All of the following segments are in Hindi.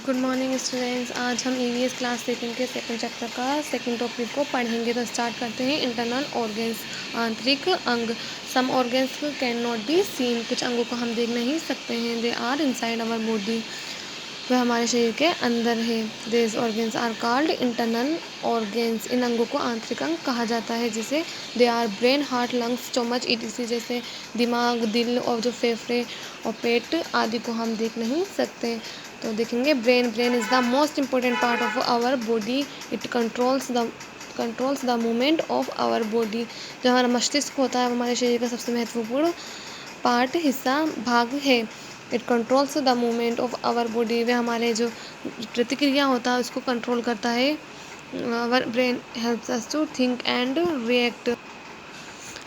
Good morning students. आज हम ईवीएस क्लास सेकंड के सेकंड चैप्टर का सेकंड टॉपिक को पढ़ेंगे। तो स्टार्ट करते हैं। इंटरनल ऑर्गन्स, आंतरिक अंग। Some organs can not be seen, कुछ अंगों को हम देख नहीं सकते हैं। They are inside our body, वह हमारे शरीर के अंदर है। This organs are called internal organs, इन अंगों को आंतरिक अंग कहा जाता है। जैसे they are brain, heart, lungs, stomach ETC, जैसे दिमाग, दिल और जो फेफड़े और पेट आदि को हम देख नहीं सकते। तो देखेंगे brain is the most important part of our body. It controls the movement of our body. जो हमारा मस्तिष्क होता है वो हमारे शरीर का सबसे महत्वपूर्ण पार्ट, हिस्सा, भाग है। It controls the movement of our body, वह हमारे जो प्रतिक्रिया होता है उसको कंट्रोल करता है। Our brain helps us to think and react,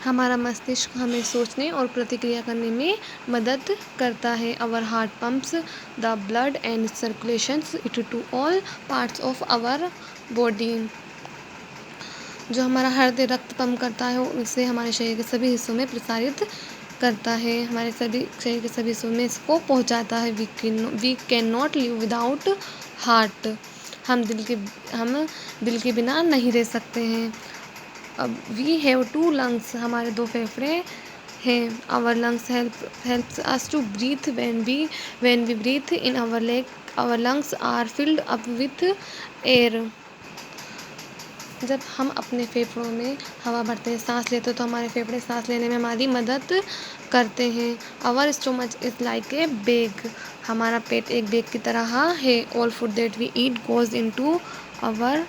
हमारा मस्तिष्क हमें सोचने और प्रतिक्रिया करने में मदद करता है। Our heart pumps the blood and circulations it to all parts of our body. जो हमारा हृदय रक्त पंप करता है उसे हमारे शरीर के सभी हिस्सों में प्रसारित करता है, हमारे सभी शरीर के सभी हिस्सों में इसको पहुंचाता है। We can not live without heart, हम दिल के बिना नहीं रह सकते हैं। अब वी हैव टू लंग्स, हमारे दो फेफड़े हैं। Our lungs helps us to breathe when we breathe in our lungs are filled up with air. जब हम अपने फेफड़ों में हवा भरते हैं, सांस लेते हैं, तो हमारे फेफड़े सांस लेने में हमारी मदद करते हैं। Our stomach is like a bag, हमारा पेट एक बैग की तरह है। All food that we eat goes into our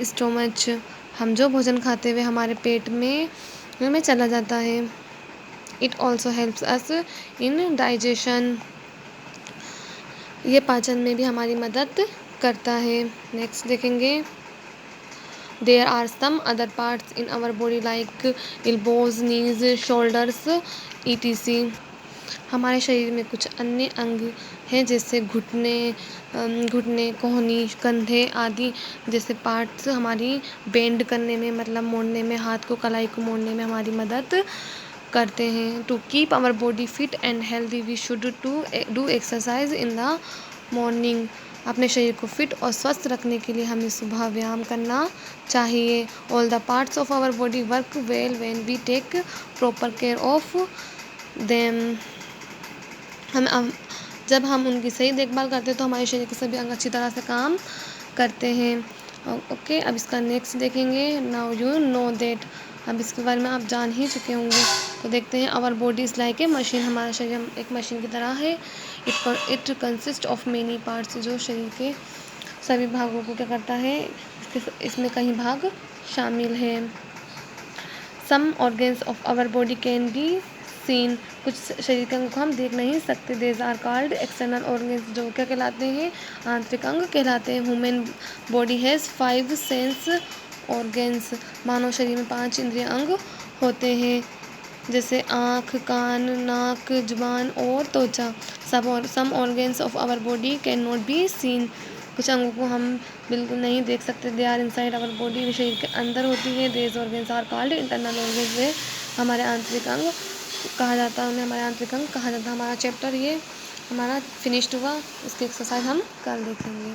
stomach, हम जो भोजन खाते हुए हमारे पेट में चला जाता है। It also helps us in digestion, ये पाचन में भी हमारी मदद करता है। नेक्स्ट देखेंगे। There are some other parts in our body like elbows, knees, shoulders etc, हमारे शरीर में कुछ अन्य अंग हैं जैसे घुटने, कोहनी, कंधे आदि जैसे पार्ट्स हमारी बेंड करने में, मतलब मोड़ने में, हाथ को, कलाई को मोड़ने में हमारी मदद करते हैं। To keep our body fit and healthy we should do exercise in the morning, अपने शरीर को फिट और स्वस्थ रखने के लिए हमें सुबह व्यायाम करना चाहिए। All the parts of our body work well when we take proper care of them, जब हम उनकी सही देखभाल करते हैं तो हमारे शरीर के सभी अंग अच्छी तरह से काम करते हैं। ओके, अब इसका नेक्स्ट देखेंगे। नाउ यू नो दैट, अब इसके बारे में आप जान ही चुके होंगे। तो देखते हैं। Our body is like a machine, हमारा शरीर एक मशीन की तरह है। It consist of many parts, जो शरीर के सभी भागों को क्या करता है, इसमें कई भाग शामिल हैं। Some organs of our body can be seen, कुछ शरीर के अंग को हम देख नहीं सकते। These are called external organs, जो क्या कहलाते हैं, आंतरिक अंग कहलाते हैं। Human body has 5 sense organs, मानव शरीर में 5 इंद्रिय अंग होते हैं जैसे आँख, कान, नाक, जुबान और त्वचा। Some organs of our body can not be seen, कुछ अंगों को हम बिल्कुल नहीं देख सकते। They are inside our body, शरीर के अंदर होती है। These organs are called internal organs, वे हमारे आंतरिक अंग कहा जाता है, उन्हें हमारे आंतरिक अंग कहा जाता है। हमारा चैप्टर ये हमारा फिनिश्ड हुआ, इसकी एक्सरसाइज हम कल देखेंगे।